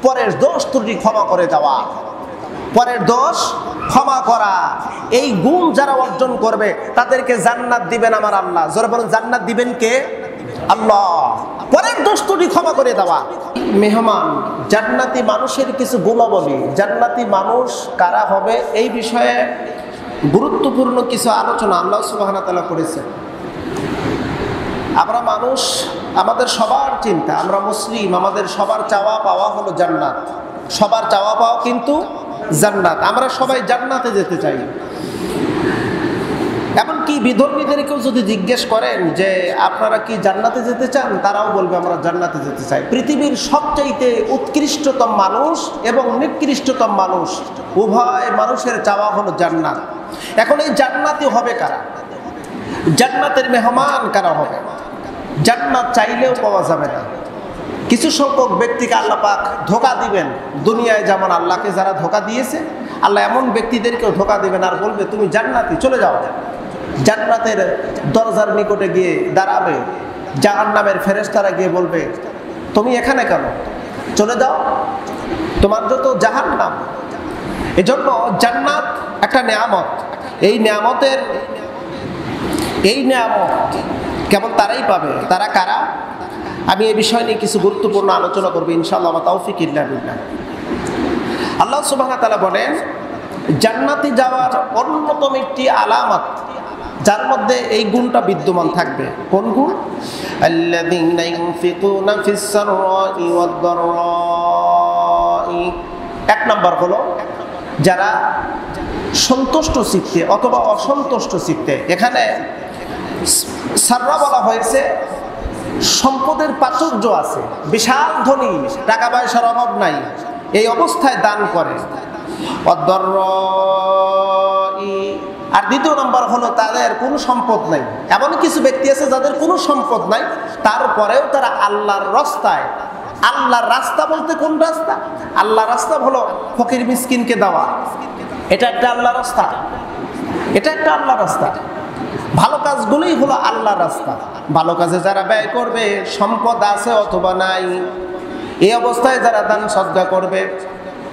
পরের দোষ ত্রুটি ক্ষমা করে দেওয়া, পরের দোষ ক্ষমা করা, এই গুণ যারা অর্জন করবে তাদেরকে জান্নাত দিবেন আমার আল্লাহ। যারা বলেন জান্নাত দিবেন কে? আল্লাহ। পরের দোষ ত্রুটি ক্ষমা করে দেওয়া। মেহমান জান্নাতি মানুষের কিছু গুণাবলী, জান্নাতি মানুষ কারা হবে এই বিষয়ে গুরুত্বপূর্ণ কিছু আলোচনা আল্লাহ সুবহানাহু ওয়া তাআলা করেছেন। আমরা মানুষ, আমাদের সবার চিন্তা, আমরা মুসলিম, আমাদের সবার চাওয়া পাওয়া হলো জান্নাত। সবার চাওয়া পাওয়া কিন্তু জান্নাত। আমরা সবাই জান্নাতে যেতে চাই। এমনকি বিধর্মীদেরকেও যদি জিজ্ঞেস করেন যে আপনারা কি জান্নাতে যেতে চান, তারাও বলবে আমরা জান্নাতে যেতে চাই। পৃথিবীর সবচাইতে উৎকৃষ্টতম মানুষ এবং নিকৃষ্টতম মানুষ, উভয় মানুষের চাওয়া হলো জান্নাত। এখন এই জান্নাতি হবে কারা? জান্নাতের মেহমান কারা হবে? জান্নাত চাইলেও পাওয়া যাবে না। কিছু সংখ্যক ব্যক্তিকে আল্লাহ পাক ধোঁকা দিবেন। দুনিয়ায় যেমন আল্লাহকে যারা ধোঁকা দিয়েছে, আল্লাহ এমন ব্যক্তিদেরকেও ধোঁকা দিবেন আর বলবে তুমি জান্নাতি, চলে যাও। জান্নাতের দরজার নিকটে গিয়ে দাঁড়াবে, জাহান্নামের ফেরেশতারা গিয়ে বলবে তুমি এখানে কেন, চলে যাও, তোমার যত জাহান্নাম। এজন্য জান্নাত একটা নেয়ামত। এই নিয়ামত কেবল তারাই পাবে। তারা কারা? আমি এই বিষয় নিয়ে কিছু গুরুত্বপূর্ণ আলোচনা করবো ইনশাআল্লাহ, আমার তৌফিক ইল্লা বিল্লাহ। আল্লাহ সুবহানাহু ওয়া তাআলা বলেন জান্নাতে যাওয়ার অন্যতম একটি আলামত, যার মধ্যে এই গুণটা বিদ্যমান থাকবে। কোন গুণ? আল্লাযীনা ইউনফিকুনা ফিস সাররাই ওয়াদ দাররাই। এক নাম্বার হলো যারা সন্তুষ্ট চিত্তে অথবা অসন্তুষ্ট চিত্তে, এখানে সাররা বলা হয়েছে সম্পদের প্রাচুর্য আছে, বিশাল ধনী, টাকা পয়সার অভাব নাই, এই অবস্থায় দান করে। আর দ্বিতীয় নম্বর হলো তাদের কোনো সম্পদ নাই। এমন কিছু ব্যক্তি আছে যাদের কোনো সম্পদ নাই, তারপরেও তারা আল্লাহর রাস্তায়, আল্লাহর রাস্তা বলতে কোন রাস্তা? আল্লাহর রাস্তা হলো ফকির মিসকিনকে দেওয়া, এটা একটা আল্লাহর রাস্তা, এটা একটা আল্লাহর রাস্তা। ভালো কাজগুলোই হলো আল্লাহর রাস্তা। ভালো কাজে যারা ব্যয় করবে, সম্পদ আছে অথবা নাই, এই অবস্থায় যারা দান সদকা করবে,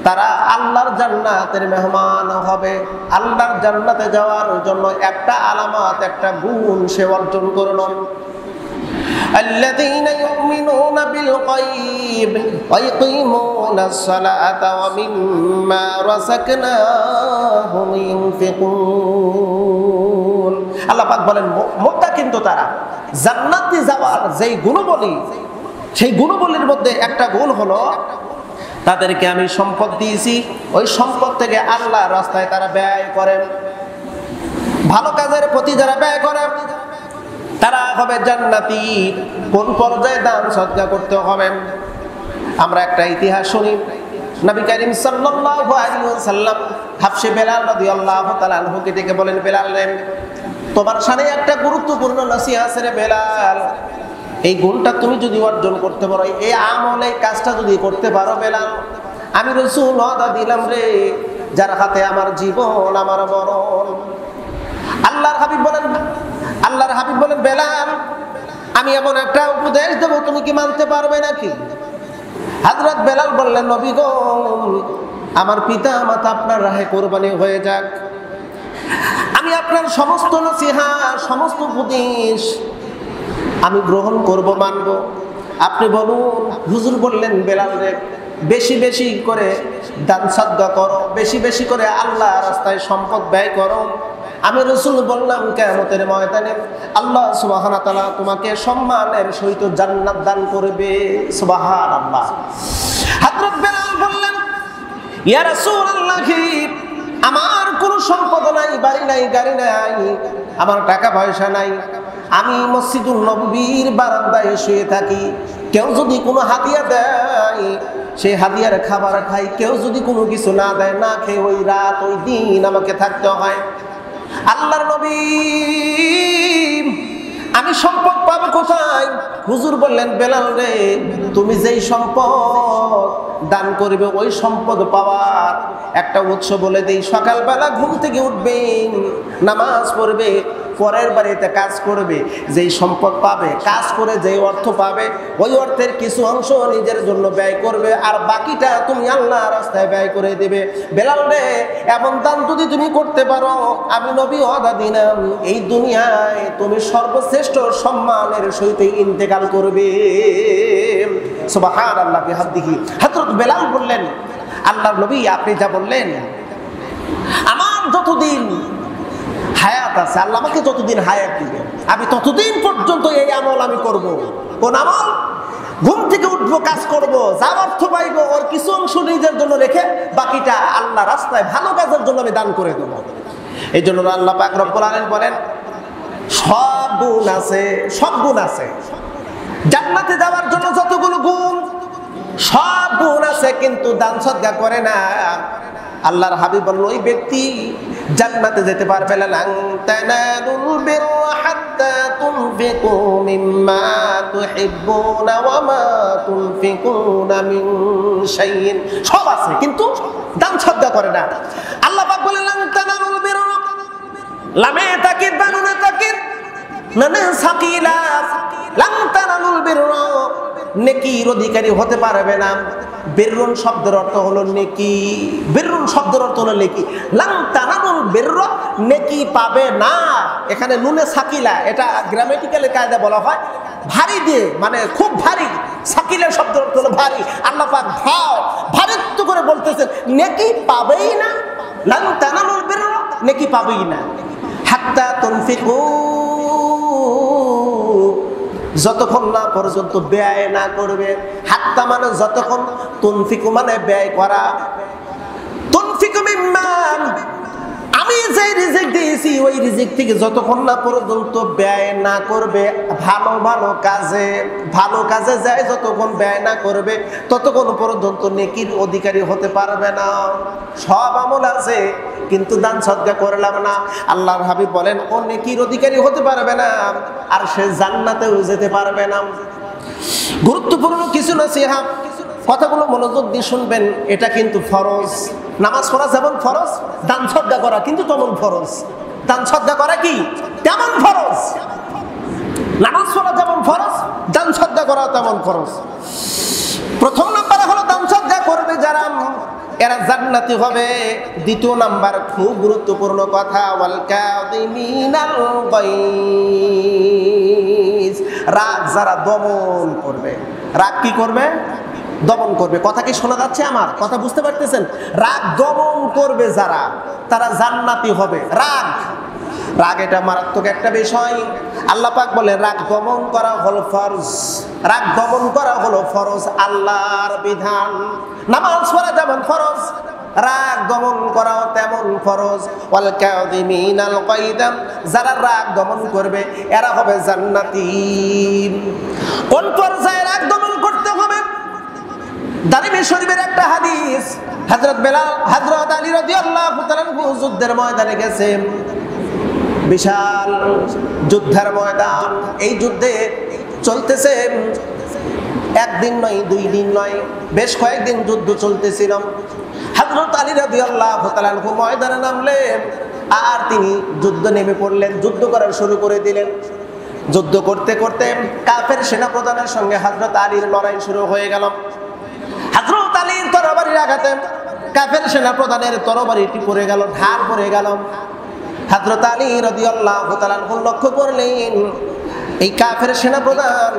তারা আল্লাহর জান্নাতের মেহমান হবে। আল্লাহর জান্নাতে যাওয়ার জন্য একটা আলামত, একটা গুণ সে অর্জন করলো। আল্লাযীনা ইউমিনুনা বিল গায়ব ওয়া ইয়াকিমুনাস সালাতা ওয়া মিম্মা রাযাকনাহুম ইউনফিকুন। আল্লাহ পাক বলেন মুত্তাকিন তো তারা, জান্নাতে যাওয়ার যেই গুণবলী, সেই গুণবলীর মধ্যে একটা গুণ হলো তাদেরকে আমি সম্পদ দিয়েছি, ওই সম্পদ থেকে আল্লাহর রাস্তায় তারা ব্যয় করেন। ভালো কাজের প্রতি যারা ব্যয় করে তারা হবে জান্নাতি। কোন পর্যায়ে দান সদকা করতে হবে? আমরা একটা ইতিহাস শুনি। নবী করিম সাল্লাল্লাহু আলাইহি ওয়াসাল্লাম হাবশে বেলাল রাদিয়াল্লাহু তাআলা আনহুকে ডেকে বলেন, বেলাল রে, তোমার সামনে একটা গুরুত্বপূর্ণ নসিহত আছে রে বেলাল, এই গুণটা তুমি যদি অর্জন করতে পারো, এই আমল, এই কাজটা যদি করতে পারো বেলাল, আমি রাসূল ওয়াদা দিলাম রে, যার হাতে আমার জীবন, আমার মরণ। আল্লাহর হাবিব বলেন বেলাল, আমি এমন একটা উপদেশ দেবো, তুমি কি মানতে পারবে নাকি? হযরত বেলাল বললেন, নবী গো, আমার পিতা মাতা আপনার রাহে কোরবানি হয়ে যাক, আমি আপনার সমস্ত নসিহত, সমস্ত উপদেশ আমি গ্রহণ করব, মানব। আপনি বলুন। হুজুর বললেন, বেলাল রে, বেশি বেশি করে দান সাদকা করো, বেশি বেশি করে আল্লাহ রাস্তায় সম্পদ ব্যয় করো। আমি রাসূল বললাম, কিয়ামতের ময়দানে আল্লাহ সুবহানাহু ওয়া তাআলা তোমাকে সম্মানের সহিত জান্নাত দান করবে। সুবহানাল্লাহ। হযরত বেলাল বললেন, ইয়া রাসূলুল্লাহ, আমার কোনো সম্পদ নাই, বাড়ি নাই, গাড়ি নাই, আমার টাকা পয়সা নাই, আমি মসজিদুল নববীর বারান্দায় শুয়ে থাকি। কেউ যদি কোনো হাদিয়া দেয়, সেই হাদিয়ার খাবার খাই। কেউ যদি কোনো কিছু না দেয়, না খেয়ে ওই রাত, ওই দিন আমাকে থাকতে হয়। আল্লাহর নবী, আমি সম্পদ পাবো কোথায়? হুজুর বললেন, বেলাল রে, তুমি যেই সম্পদ দান করবে, ওই সম্পদ পাওয়ার একটা উৎস বলে দেই। সকালবেলা ঘুম থেকে উঠবে, নামাজ পড়বে, পরের বাড়িতে কাজ করবে, যেই সম্পদ পাবে, কাজ করে যেই অর্থ পাবে, ওই অর্থের কিছু অংশ নিজের জন্য ব্যয় করবে, আর বাকিটা তুমি আল্লাহ রাস্তায় ব্যয় করে দেবে। বেলাল রে, এমন দান যদি তুমি করতে পারো, আমি নবী ওয়াদা দিলাম এই দুনিয়ায় তুমি সর্বশ্রেষ্ঠ সম্মানের সহিত ইন্তেকাল করবে। সুবহানাল্লাহ বিহামদিহি। হযরত বেলাল বললেন, আল্লাহর নবী আপনি যা বললেন, আমার যতদিন হায়াত আছে, আল্লাহ আমাকে যতদিন হায়াত দিবে, আমি ততদিন পর্যন্ত এই আমল আমি করব। কোন আমল? ঘুম থেকে উঠবো, কাজ করব, যা অর্থ পাইব ওর কিছু অংশ নিজের জন্য রেখে বাকিটা আল্লাহ রাস্তায় ভালো কাজের জন্য আমি দান করে দেবো। এই জন্য আল্লাহ পাক রব্বুল আলামিন বলেন, সব গুণ আছে, সব গুণ আছে জান্নাতে যাওয়ার জন্য যতগুলো গুণ, সব গুণ আছে, কিন্তু দান সদকা করে না। আল্লাহর হাবিব বলল, ওই ব্যক্তি জান্নাতে যেতে পারবে না। লান তানালুল বিররা হাত্তা তুনফিকু মিম্মা তুহিব্বুনা ওয়া মা তুনফিকুনা মিন শাইইন। সব আছে কিন্তু দান সদকা করে না। আল্লাহ পাক বলেন, লান তানালুল বিররা, লামে তাকিদ বানুনে তাকিদ নানে সাকিলা, লান তানালুল বিররা, নেকির অধিকারী হতে পারবে না। বিররুন শব্দের অর্থ হলো নেকি, বিররুন শব্দের অর্থ হলো নেকি। লান তানালুল বিররা, নেকি পাবে না। এখানে নুনে সাকিলা, এটা গ্রামাটিক্যাল কায়দা বলা হয় ভারী দিয়ে, মানে খুব ভারী। সাকিলা শব্দের অর্থ হলো ভারী। আল্লাহ পাক ভারিত্ব করে বলতেছেন নেকি পাবেই না। লান তানালুল বিররা, নেকি পাবেই না। হাত্তা তুনফিকু, যতক্ষণ না পর্যন্ত ব্যয় না করবে। হাত্তা মানে যতক্ষণ, তুনফিকু মানে ব্যয় করা। তুনফিকু মিম্মা, আমি যে রিজিক দিয়েছি ওই রিজিক থেকে যতক্ষণ না পর্যন্ত ব্যয় না করবে, ভালো ভালো কাজে, ভালো কাজে যায় যতক্ষণ ব্যয় না করবে ততক্ষণ পর্যন্ত নেকির অধিকারী হতে পারবে না। সব আমল আছে কিন্তু দান সদকা করলাম না। আল্লাহর হাবিব বলেন, ও নেকির অধিকারী হতে পারবে না, আর সে জান্নাতেও যেতে পারবে না। গুরুত্বপূর্ণ কিছু নসিহত, কথাগুলো মনোযোগ দিয়ে শুনবেন। এটা কিন্তু ফরজ। নামাজ পড়া যেমন ফরজ, দান সদকা করা কিন্তু তেমন ফরজ। দান সদকা করা কি তেমন ফরজ। নামাজ পড়া যেমন ফরজ, দান সদকা করা তেমন ফরজ। প্রথম নাম্বারে হলো দান সদকা করবে যারা, এরা জান্নাতি হবে। দ্বিতীয় নাম্বার খুব গুরুত্বপূর্ণ কথা, ওয়াল কাযিমিনাল গায়জ, রাগ যারা দমন করবে। রাগ কি করবে? দমন করবে। কথা কি শোনা যাচ্ছে? আমার কথা বুঝতে পারতেছেন? রাগ দমন করবে যারা, তারা জান্নাতি হবে। রাগ, রাগ এটা মারাত্মক একটা বিষয়। আল্লাহ পাক বলে রাগ দমন করা হলো ফরজ। রাগ দমন করা হলো ফরজ, আল্লাহর বিধান। নামাজ পড়া যেমন ফরজ, রাগ দমন করাও তেমন ফরজ। ওয়াল কাযিমিনাল গায়জ, যারা রাগ দমন করবে এরা হবে জান্নাতি। কোন পর্যায়ে রাগ দমন করতে হবে? দারিমি শরীফের একটা হাদিস, হযরত বেলাল, হযরত আলী রাদিয়াল্লাহু তাআলা যুদ্ধের ময়দানে গেছে। বিশাল যুদ্ধের ময়দান, এই যুদ্ধে চলতেছে একদিন নয়, দুই দিন নয়, বেশ কয়েকদিন যুদ্ধ চলতেছিল। হযরত আলী রাদিয়াল্লাহু তাআলা ময়দানে নামলেন, আর তিনি যুদ্ধ নেমে পড়লেন, যুদ্ধ করা শুরু করে দিলেন। যুদ্ধ করতে করতে কাফের সেনাপ্রধানের সঙ্গে হযরত আলীর লড়াই শুরু হয়ে গেল। হযরত আলীর তরবারির আঘাতে কাফের সেনাপ্রধানের তরবারিটি পড়ে গেল, ঢাল পড়ে গেল। হযরত আলী রাদিয়াল্লাহু তাআলা লক্ষ্য করলেন এই কাফের সেনাপ্রধান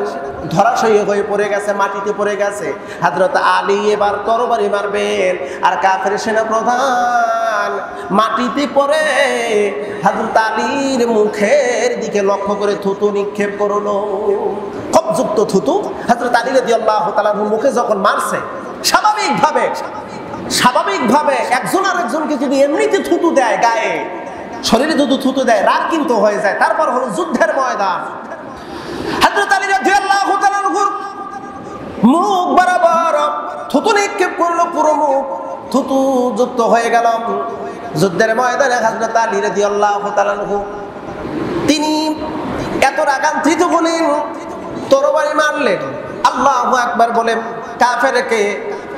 ধরাশয়ী হয়ে পড়ে গেছে, মাটিতে পড়ে গেছে। হযরত আলী এবার তরবারি মারবেন, আর কাফের সেনাপ্রধান মাটিতে পড়ে হযরত আলীর মুখের দিকে লক্ষ্য করে থুতু নিক্ষেপ করলো। কবযুক্ত থুতু হযরত আলী রাদিয়াল্লাহু তাআলার মুখে যখন মারছে, স্বাভাবিকভাবে একজন আরেকজনকে যদি এমনিতে থুতু দেয়, গায়ে শরীরে যদি থুতু দেয়, রাগ কিন্তু হয়ে যায়। তারপর হলো যুদ্ধের ময়দান। হযরত আলী রাদিয়াল্লাহু তাআলা মুখ বরাবর থুতু নিক্ষেপ করলো, পুরো মুখ থুতু যুক্ত হয়ে গেল। যুদ্ধের ময়দানে হযরত আলী রাদিয়াল্লাহু তাআলা তিনি এত রাগান্বিত হলেন, তরবারি মারলেন, আল্লাহু আকবার বলে কাফেরকে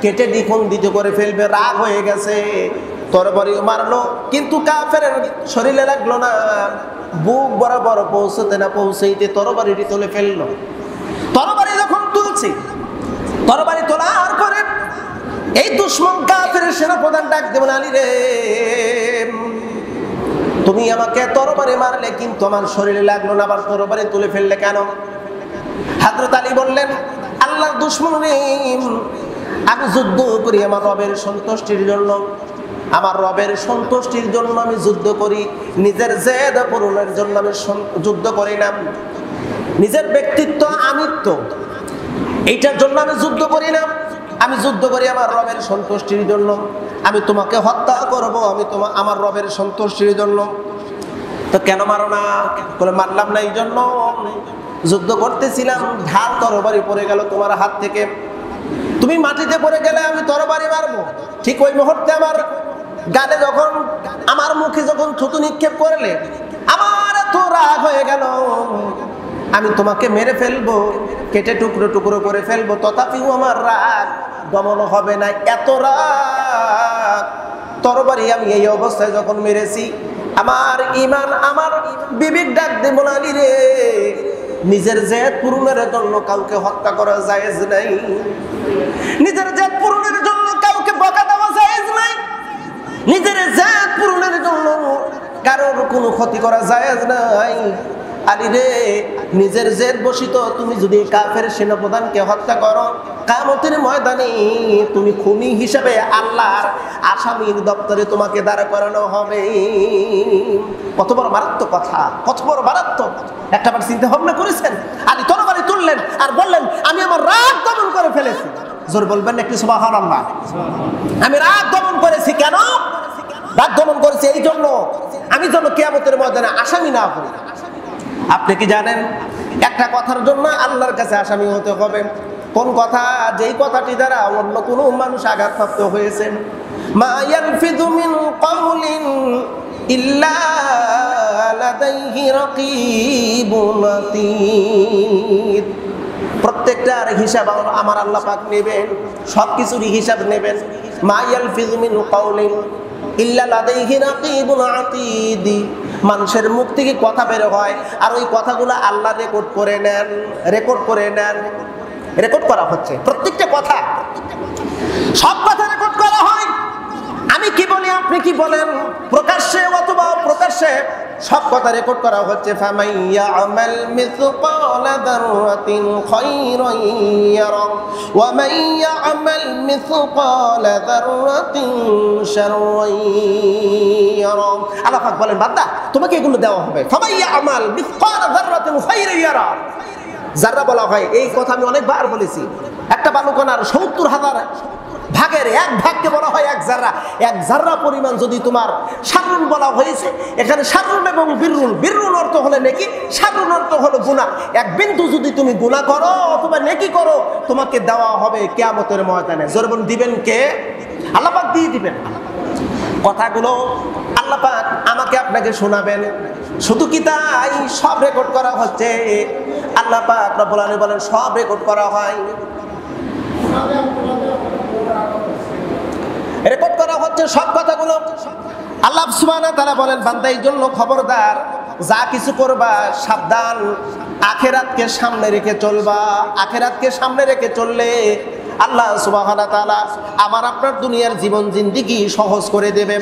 কেটে দ্বিখণ্ডিত করে ফেলবে। রাগ হয়ে গেছে, তরবারি মারলো, কিন্তু কাফেরের শরীরে লাগলো না, বুক বরাবর পৌঁছতে না পৌঁছাইতে তরবারিটি তুলে ফেললো। তরবারি যখন তুলছি, তরবারি তোলার পরে এই দুশমন কাফের সেনাপ্রধান ডাক দেবেন, আলী রে, তুমি আমাকে তরবারি মারলে কিন্তু আমার শরীরে লাগলো না, আবার তরবারি তুলে ফেললে কেন? হযরত আলী বললেন, আল্লাহর দুশমন রে, আমি যুদ্ধ করি আমার রবের সন্তুষ্টির জন্য, আমার রবের সন্তুষ্টির জন্য আমি যুদ্ধ করি, নিজের জেদ পূরণের জন্য আমি যুদ্ধ করি না, নিজের ব্যক্তিত্ব আমিত্ব এইটার জন্য আমি যুদ্ধ করি না, আমি যুদ্ধ করি আমার রবের সন্তুষ্টির জন্য। আমি তোমাকে হত্যা করব, আমি আমার রবের সন্তুষ্টির জন্য। তো কেন মারো না? বলে মারলাম না এই জন্য, যুদ্ধ করতেছিলাম, ঢাল তরবারি পড়ে গেল তোমার হাত থেকে, তুমি মাটিতে পড়ে গেলে আমি তরবারি মারবো। ঠিক ওই মুহূর্তে আমার গালে যখন, আমার মুখে যখন থুতু নিক্ষেপ করলে, আমার এত রাগ হয়ে গেল, আমি তোমাকে মেরে ফেলবো, কেটে টুকরো টুকরো করে ফেলবো, তথাপিও আমার রাগ দমন হবে না, এত রাগ। তরবারি আমি এই অবস্থায় যখন মেরেছি, আমার ঈমান, আমার বিবেক ডাক দেব, আলী রে, নিজের জেদ পূরণের জন্য কাউকে হত্যা করা জায়েজ নাই, নিজের জেদ পূরণের জন্য কাউকে বকা দেওয়া জায়েজ নাই, নিজের জেদ পূরণের জন্য কারোর কোনো ক্ষতি করা জায়েজ নাই। আলী রে, নিজের জেদ বশিত তুমি যদি কাফের সেনাপ্রধানকে হত্যা করো, কিয়ামতের ময়দানে তুমি খুনি হিসেবে আল্লাহর আসামির দপ্তরে তোমাকে দাঁড় করানো হবে। কত বড় মারাত্মক কথা, কত বড় মারাত্মক! একটাবার চিন্তা ভাবনা করেছেন? আলী তরবারি তুললেন আর বললেন, আমি আমার রাগ দমন করে ফেলেছি। জোর বলবেন একটু সুবহানাল্লাহ। আমি রাগ দমন করেছি, কেন রাগ দমন করেছি? এই জন্য আমি যেন কিয়ামতের ময়দানে আসামি না হই। আপনি কি জানেন একটা কথার জন্য আল্লাহর কাছে আসামি হতে হবে? কোন কথা? যেই কথাটি দ্বারা অন্য কোনো মানুষ আঘাতপ্রাপ্ত হয়েছেন। মা ইয়ালফিযু মিন কাওলিন ইল্লা লাদাইহি রাকীবুন আতীদ। প্রত্যেকটার হিসাব আমার আল্লাহ পাক নেবেন, সবকিছুরই হিসাব নেবেন। মা ইয়ালফিযু মিন কাওলিন ইল্লা লাদাইহি রাকীবুন আতীদ। মানুষের মুখ থেকে কথা বের হয়, আর ওই কথাগুলো আল্লাহ রেকর্ড করে নেন, রেকর্ড করে নেন, রেকর্ড করা হচ্ছে। প্রত্যেকটা কথা, সব কথা রেকর্ড করা হয়। আমি কি বলি, আপনি কি বলেন, প্রকাশ্যে অথবা প্রকাশ্যে সব কথা রেকর্ড করা হচ্ছে। ফামাইয়া আমাল মিসকালা যাররাতিন খায়রান ইয়ারা ওয়া মাইয়া আমাল মিসকালা যাররাতিন শাররান ইয়ারা। আল্লাহ পাক বলেন, বান্দা তোমাকে এগুলো দেওয়া হবে। ফামাইয়া আমাল মিসকালা যাররাতিন খায়রান ইয়ারা। যাররা বলা হয়, এই কথা আমি অনেকবার বলেছি। একটা বালুকণার ৭০,০০০ ভাগের এক ভাগকে বলা হয় এক জাররা। এক জাররা পরিমাণ যদি তোমার শাররুন বলা হয়েছে, এখানে শাররুন এবং বিররুন, বিররুন অর্থ হলে নেকি, শাররুন অর্থ হলো গুনাহ। এক বিন্দু যদি তুমি গুনাহ করো অথবা নেকি করো, তোমাকে দেওয়া হবে কিয়ামতের ময়দানে। জোরে বলুন, দিবেন কে? আল্লাহ পাক দিয়ে দিবেন। কথাগুলো আল্লাহ পাক আমাকে আপনাকে শোনাবেন। শুধু কি তাই, সব রেকর্ড করা হচ্ছে। আল্লাহ পাক রব্বুল আলামিন বলেন, সব রেকর্ড করা হয়, রেকর্ড করা হচ্ছে সব কথাগুলো। আল্লাহ সুবহানাহু ওয়া তাআলা বলেন, বান্দা এই জন্য খবরদার, যা কিছু করবা সাবধান, আখিরাতকে সামনে রেখে চলবা। আখিরাতকে সামনে রেখে চললে আল্লাহ সুবহানাহু ওয়া তাআলা আমার আপনার দুনিয়ার জীবন জিন্দেগি সহজ করে দেবে।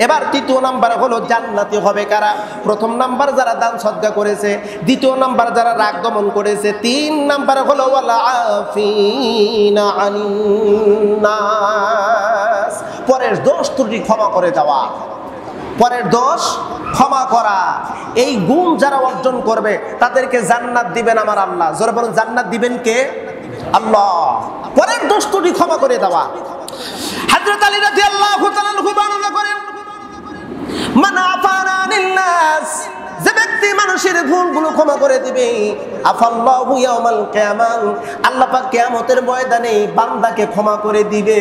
এবার তৃতীয় নাম্বার হলো জান্নাতি হবে কারা? প্রথম নাম্বার যারা দান সদকা করেছে, দ্বিতীয় নাম্বার যারা রাগ দমন করেছে, তিন নাম্বার হলো ওয়াল আফিনা আনিন নাস, পরের দোষ ত্রুটি ক্ষমা করে দেওয়া, পরের দোষ ক্ষমা করা। এই গুণ যারা অর্জন করবে তাদেরকে জান্নাত দিবেন আমার আল্লাহ। জোরে বলুন, জান্নাত দিবেন কে? আল্লাহ। পরের দোষ ত্রুটি ক্ষমা করে দেওয়া। হযরত আলী রাদিয়াল্লাহু তাআলা আনহু বর্ণনা করেন, মান আফানা আনিন নাস, যে ব্যক্তি মানুষের ভুলগুলো ক্ষমা করে দিবে, আফাল্লাহু ইয়াউমাল কিয়ামাহ, আল্লাহ পাক কিয়ামতের ময়দানে বান্দাকে ক্ষমা করে দিবে।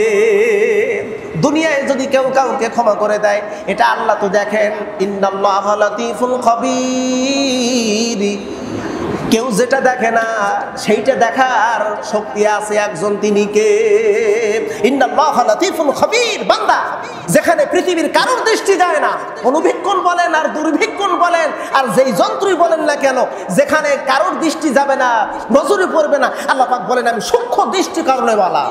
দুনিয়ায় যদি কেউ কাউকে ক্ষমা করে দেয়, এটা আল্লাহ তো দেখেন, ইন্নাল্লাহা লাতীফুল খবীর, কেউ যেটা দেখে না সেইটা দেখার শক্তি আছে একজন, তিনি কে? ইন্নাল্লাহা লাতীফুন খবীর। বান্দা, যেখানে পৃথিবীর কারোর দৃষ্টি যায় না, অনুবীক্ষণ বলেন আর দুর্বীক্ষণ বলেন আর যেই যন্ত্রই বলেন না কেন, যেখানে কারোর দৃষ্টি যাবে না, নজরে পড়বে না, আল্লাহ পাক বলেন আমি সূক্ষ্ম দৃষ্টি কারণেওয়ালা।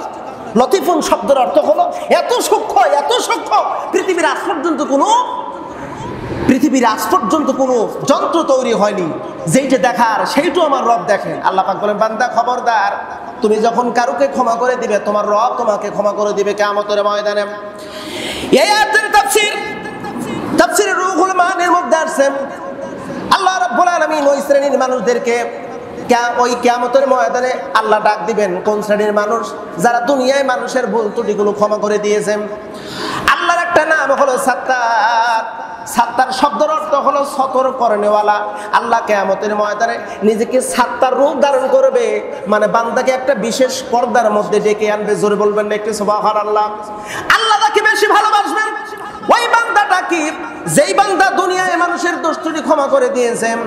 লতিফুন শব্দের অর্থ হলো এত সূক্ষ্ম, এত সূক্ষ্ম, পৃথিবীর আজ পর্যন্ত কোনো যন্ত্র তৈরি হয়নি যেইটা দেখার সেইটা আমার রব দেখেন। আল্লাহ পাক বলেন বান্দা খবরদার, তুমি যখন কারুকে ক্ষমা করে দিবে, তোমার রব তোমাকে ক্ষমা করে দিবে কিয়ামতের ময়দানে। এই আয়াতের তাফসীরে রুহুল মানির মধ্যে আছে আল্লাহ রাব্বুল আলামিন ওই শ্রেণীর মানুষদেরকে ওই কিয়ামতের ময়দানে আল্লাহ ডাক দিবেন। কোন শ্রেণীর মানুষ? যারা দুনিয়ায় মানুষের ভুল ত্রুটিগুলো ক্ষমা করে দিয়েছেন। আল্লাহর একটা নাম হলো সাত্তার। সাত্তার শব্দের অর্থ হলো সতর্কনেওয়ালা। আল্লাহ কিয়ামতের ময়দানে নিজেকে সাত্তার রূপ ধারণ করবে, মানে বান্দাকে একটা বিশেষ পর্দার মধ্যে ডেকে আনবে। জোরে বলবেন না একটু সুবহানাল্লাহ। আল্লাহ তাকে বেশি ভালোবাসবেন ওই বান্দাটা কি, যেই বান্দা দুনিয়ায় মানুষের দোষ ত্রুটি ক্ষমা করে দিয়েছেন,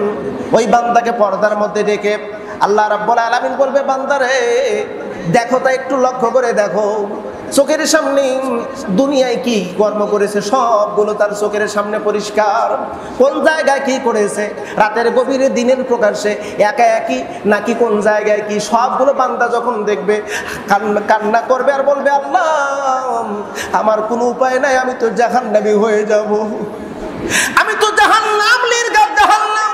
ওই বান্দাকে পর্দার মধ্যে ডেকে আল্লাহ রাব্বুল আলামিন বলবে বান্দারে দেখো, তা একটু লক্ষ্য করে দেখো, চোখের সামনে দুনিয়ায় কি কর্ম করেছে সবগুলো তার চোখের সামনে পরিষ্কার। কোন জায়গায় কি করেছে, রাতের গভীরে দিনের প্রকাশে, একা একই নাকি কোন জায়গায় কি, সবগুলো বান্দা যখন দেখবে কান্না করবে আর বলবে আল্লাহ আমার কোনো উপায় নাই, আমি তো জাহান্নামী হয়ে যাব, আমি তো জাহান্নাম লিরগার জাহান্নাম।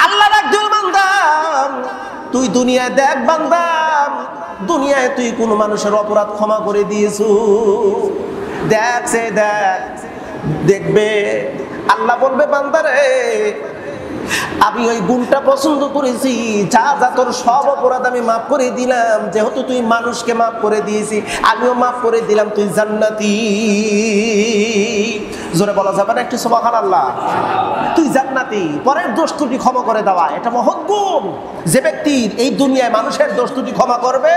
আল্লাহ রাখল বান্দা তুই দুনিয়ায় দেখ বান্দা, দুনিয়ায় তুই কোন মানুষের অপরাধ ক্ষমা করে দিয়েছু, দেখবে আল্লাহ বলবে বান্দারে আমি ওই গুণটা পছন্দ করেছি, যা যা তোর সব অপরাধ আমি মাফ করে দিলাম, যেহেতু তুই মানুষকে মাফ করে দিয়েছি আমিও মাফ করে দিলাম, তুই জান্নাতি। জোরে বলা যাবে না একটু সুবহানাল্লাহ? তুই জান্নাতি। পরের দোষ ত্রুটি ক্ষমা করে দেওয়া এটা মহৎ গুণ। যে ব্যক্তি এই দুনিয়ায় মানুষের দোষ ত্রুটি ক্ষমা করবে,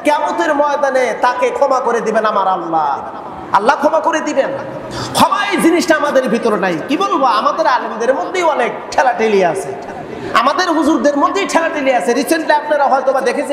কিয়ামতের ময়দানে তাকে ক্ষমা করে দিবেন আমার আল্লাহ। আল্লাহ ক্ষমা করে দিবেন। ক্ষমা এই জিনিসটা আমাদের ভিতরে নাই। কি বলবো, আমাদের আলেমদের মধ্যেই অনেক ঠেলাঠেলি আছে, আমাদের হুজুরদের মধ্যেই ঠেলাঠেলি আছে। রিসেন্টলি আপনারা হয়তো বা দেখেছেন